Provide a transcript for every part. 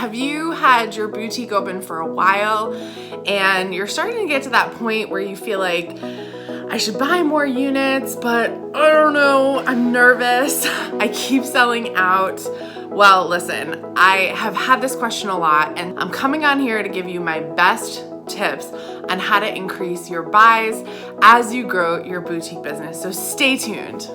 have you had your boutique open for a while and you're starting to get to that point where you feel like, I should buy more units, but I don't know, I'm nervous. I keep selling out. Well, listen, I have had this question a lot, and I'm coming on here to give you my best tips on how to increase your buys as you grow your boutique business. So stay tuned.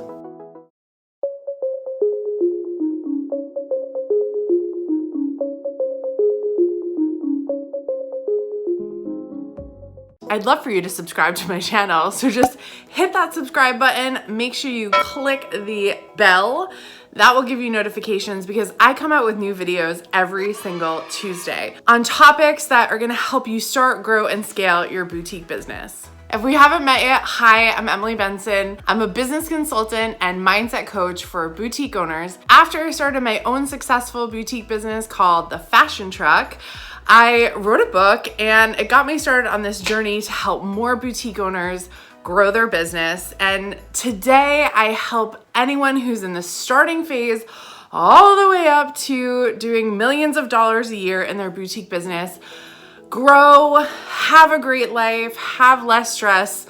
I'd love for you to subscribe to my channel. So just hit that subscribe button. Make sure you click the bell. That will give you notifications because I come out with new videos every single Tuesday on topics that are gonna help you start, grow, and scale your boutique business. If we haven't met yet, hi, I'm Emily Benson. I'm a business consultant and mindset coach for boutique owners. After I started my own successful boutique business called The Fashion Truck, I wrote a book and it got me started on this journey to help more boutique owners grow their business. And today I help anyone who's in the starting phase all the way up to doing millions of dollars a year in their boutique business grow, have a great life, have less stress,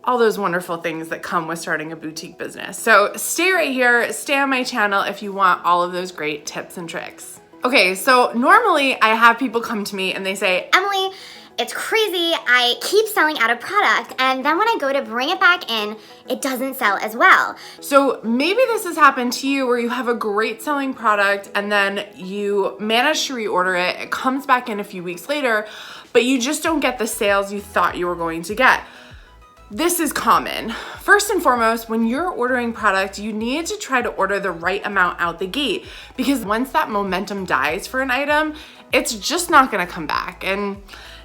all those wonderful things that come with starting a boutique business. So stay right here, stay on my channel if you want all of those great tips and tricks. Okay, so normally I have people come to me and they say, Emily, it's crazy, I keep selling out of product, and then when I go to bring it back in, it doesn't sell as well. So maybe this has happened to you where you have a great selling product and then you manage to reorder it, it comes back in a few weeks later, but you just don't get the sales you thought you were going to get. This is common. First and foremost, when you're ordering product, you need to try to order the right amount out the gate because once that momentum dies for an item, it's just not gonna come back. And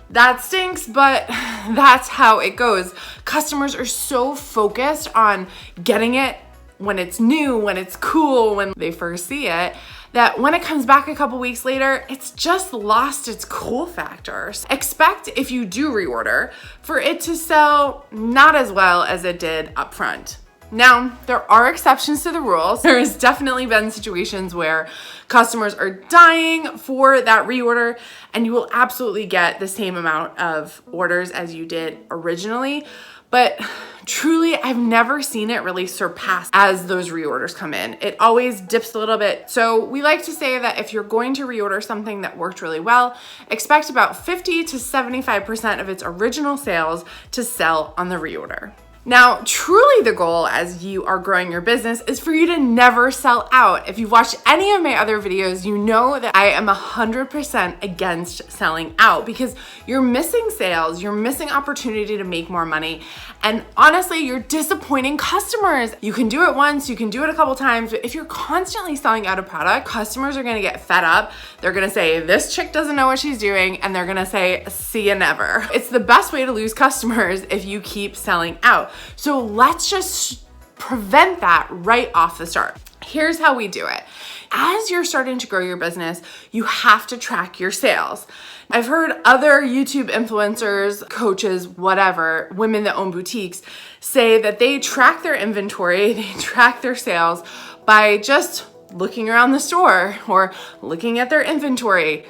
that stinks, but that's how it goes. Customers are so focused on getting it when it's new, when it's cool, when they first see it, that when it comes back a couple weeks later, it's just lost its cool factor. Expect if you do reorder for it to sell not as well as it did up front. Now, there are exceptions to the rules. There has definitely been situations where customers are dying for that reorder and you will absolutely get the same amount of orders as you did originally. But truly, I've never seen it really surpass as those reorders come in. It always dips a little bit. So we like to say that if you're going to reorder something that worked really well, expect about 50 to 75% of its original sales to sell on the reorder. Now, truly the goal as you are growing your business is for you to never sell out. If you've watched any of my other videos, you know that I am 100% against selling out because you're missing sales, you're missing opportunity to make more money, and honestly, you're disappointing customers. You can do it once, you can do it a couple times, but if you're constantly selling out a product, customers are gonna get fed up. They're gonna say, this chick doesn't know what she's doing, and they're gonna say, see ya never. It's the best way to lose customers if you keep selling out. So let's just prevent that right off the start. Here's how we do it. As you're starting to grow your business, you have to track your sales. I've heard other YouTube influencers, coaches, whatever, women that own boutiques say that they track their inventory, they track their sales by just looking around the store or looking at their inventory.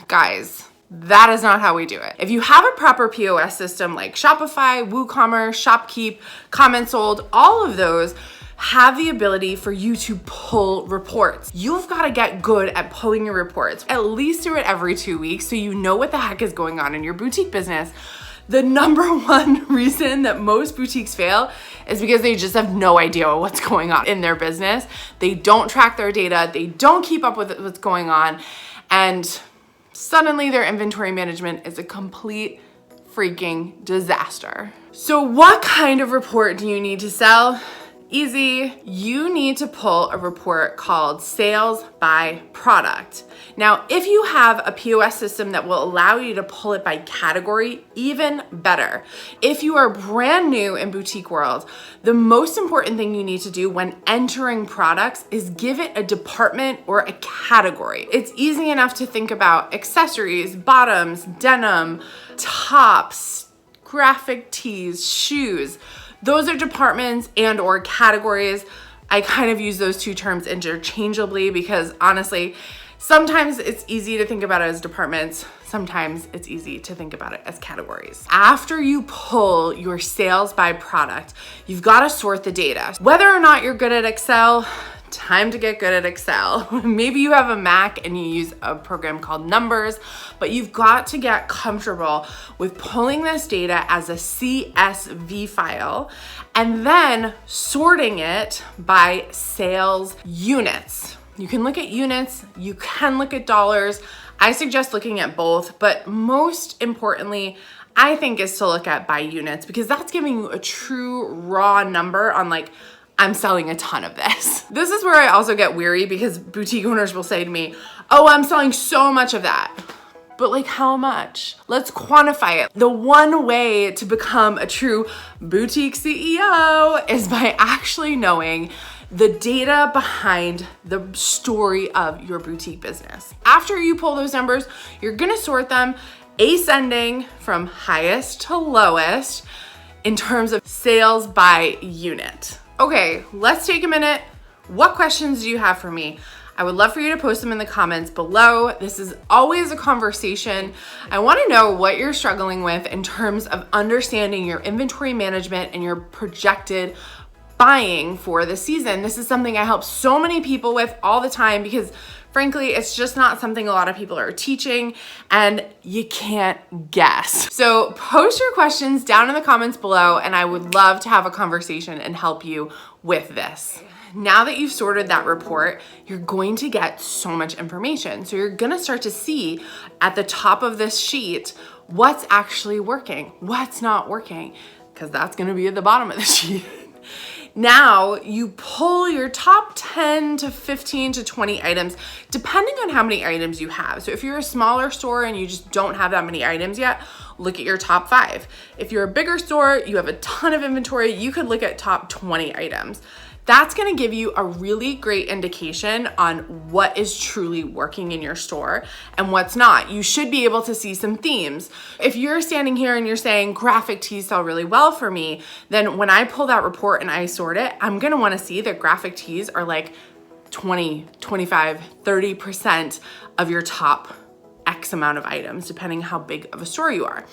Guys, that is not how we do it. If you have a proper POS system like Shopify, WooCommerce, ShopKeep, Comment Sold, all of those have the ability for you to pull reports. You've got to get good at pulling your reports. At least do it every 2 weeks so you know what the heck is going on in your boutique business. The number one reason that most boutiques fail is because they just have no idea what's going on in their business. They don't track their data. They don't keep up with what's going on. And suddenly their inventory management is a complete freaking disaster. So what kind of report do you need to sell? Easy. You need to pull a report called Sales by Product. Now, if you have a POS system that will allow you to pull it by category, even better. If you are brand new in boutique world, the most important thing you need to do when entering products is give it a department or a category. It's easy enough to think about accessories, bottoms, denim, tops, graphic tees, shoes. Those are departments and or categories. I kind of use those two terms interchangeably because honestly, Sometimes it's easy to think about it as departments. Sometimes it's easy to think about it as categories. After you pull your sales by product, you've got to sort the data. Whether or not you're good at Excel, time to get good at Excel. Maybe you have a Mac and you use a program called Numbers, but you've got to get comfortable with pulling this data as a CSV file and then sorting it by sales units. You can look at units, you can look at dollars. I suggest looking at both, but most importantly, I think is to look at by units because that's giving you a true raw number on like, I'm selling a ton of this. This is where I also get weary because boutique owners will say to me, oh, I'm selling so much of that. But like how much? Let's quantify it. The one way to become a true boutique CEO is by actually knowing the data behind the story of your boutique business. After you pull those numbers, you're gonna sort them ascending from highest to lowest in terms of sales by unit. Okay, let's take a minute. What questions do you have for me? I would love for you to post them in the comments below. This is always a conversation. I want to know what you're struggling with in terms of understanding your inventory management and your projected buying for the season. This is something I help so many people with all the time because frankly, it's just not something a lot of people are teaching and you can't guess. So post your questions down in the comments below and I would love to have a conversation and help you with this. Now that you've sorted that report, you're going to get so much information. So you're gonna start to see at the top of this sheet, what's actually working, what's not working, because that's gonna be at the bottom of the sheet. Now you pull your top 10 to 15 to 20 items, depending on how many items you have. So if you're a smaller store and you just don't have that many items yet, look at your top 5. If you're a bigger store, you have a ton of inventory, you could look at top 20 items. That's gonna give you a really great indication on what is truly working in your store and what's not. You should be able to see some themes. If you're standing here and you're saying graphic tees sell really well for me, then when I pull that report and I sort it, I'm gonna wanna see that graphic tees are like 20, 25, 30% of your top X amount of items, depending how big of a store you are.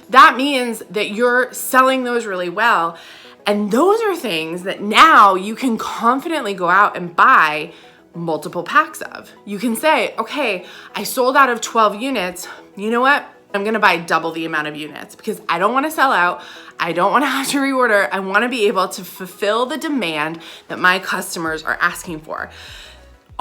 That means that you're selling those really well. And those are things that now you can confidently go out and buy multiple packs of. You can say, okay, I sold out of 12 units. You know what? I'm gonna buy double the amount of units because I don't wanna sell out. I don't wanna have to reorder. I wanna be able to fulfill the demand that my customers are asking for.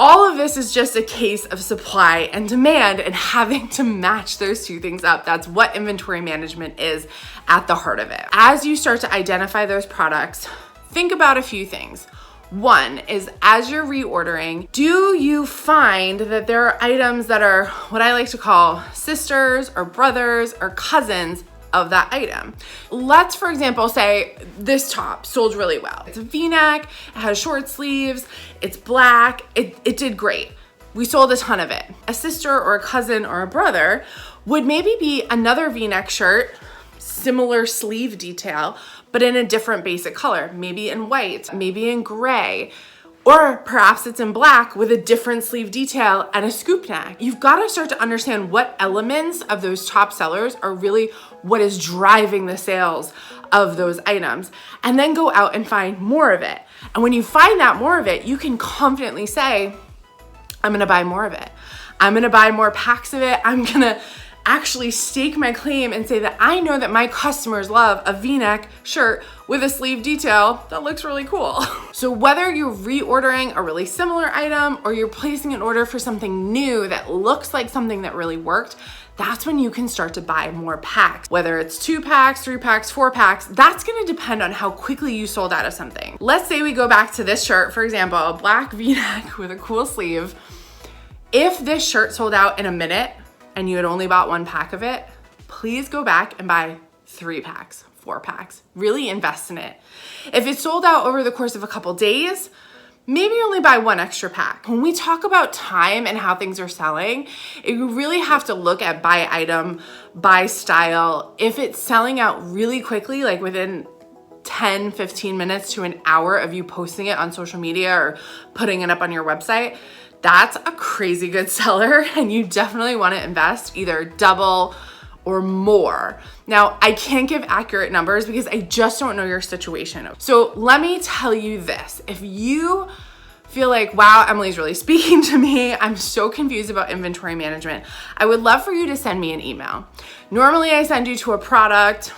All of this is just a case of supply and demand and having to match those two things up. That's what inventory management is at the heart of it. As you start to identify those products, think about a few things. One is as you're reordering, do you find that there are items that are what I like to call sisters or brothers or cousins of that item? Let's, for example, say this top sold really well. It's a V-neck, it has short sleeves, it's black, it did great. We sold a ton of it. A sister or a cousin or a brother would maybe be another V-neck shirt, similar sleeve detail, but in a different basic color, maybe in white, maybe in gray, or perhaps it's in black with a different sleeve detail and a scoop neck. You've got to start to understand what elements of those top sellers are really what is driving the sales of those items, and then go out and find more of it. And when you find that more of it, you can confidently say, I'm gonna buy more of it. I'm gonna buy more packs of it. I'm gonna actually stake my claim and say that I know that my customers love a V-neck shirt with a sleeve detail that looks really cool. So whether you're reordering a really similar item or you're placing an order for something new that looks like something that really worked, that's when you can start to buy more packs. Whether it's 2 packs, 3 packs, 4 packs, that's gonna depend on how quickly you sold out of something. Let's say we go back to this shirt, for example, a black V-neck with a cool sleeve. If this shirt sold out in a minute and you had only bought 1 pack of it, please go back and buy 3 packs, 4 packs. Really invest in it. If it sold out over the course of a couple days, maybe only buy 1 extra pack. When we talk about time and how things are selling, you really have to look at by item, by style. If it's selling out really quickly, like within 10, 15 minutes to an hour of you posting it on social media or putting it up on your website, that's a crazy good seller, and you definitely want to invest either double or more. Now, I can't give accurate numbers because I just don't know your situation. So let me tell you this. If you feel like, wow, Emily's really speaking to me, I'm so confused about inventory management, I would love for you to send me an email. Normally I send you to a product,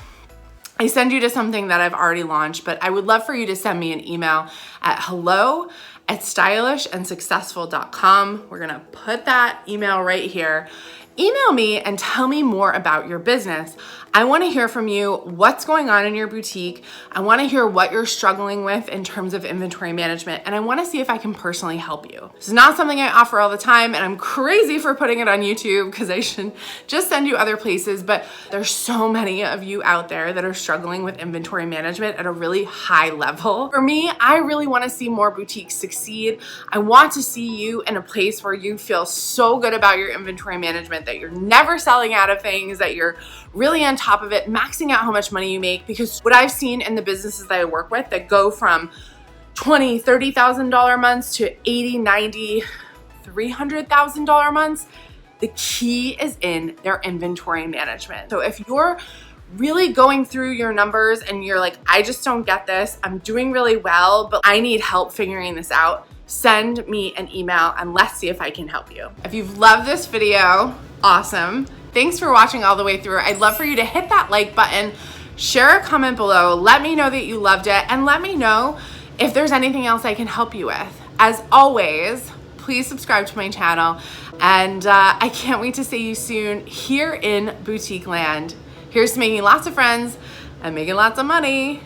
I send you to something that I've already launched, but I would love for you to send me an email at hello@stylishandsuccessful.com. We're gonna put that email right here. Email me and tell me more about your business. I want to hear from you what's going on in your boutique. I want to hear what you're struggling with in terms of inventory management, and I want to see if I can personally help you. This is not something I offer all the time, and I'm crazy for putting it on YouTube because I should just send you other places, but there's so many of you out there that are struggling with inventory management at a really high level. For me, I really want to see more boutiques succeed. I want to see you in a place where you feel so good about your inventory management that you're never selling out of things, that you're really on top of it, maxing out how much money you make. Because what I've seen in the businesses that I work with that go from $20,000, $30,000 months to $80,000, $90,000, $300,000 months, the key is in their inventory management. So if you're really going through your numbers and you're like, I just don't get this, I'm doing really well, but I need help figuring this out, send me an email and let's see if I can help you. If you've loved this video, awesome. Thanks for watching all the way through. I'd love for you to hit that like button, share a comment below, let me know that you loved it, and let me know if there's anything else I can help you with. As always, please subscribe to my channel, and I can't wait to see you soon here in Boutique Land. Here's to making lots of friends and making lots of money.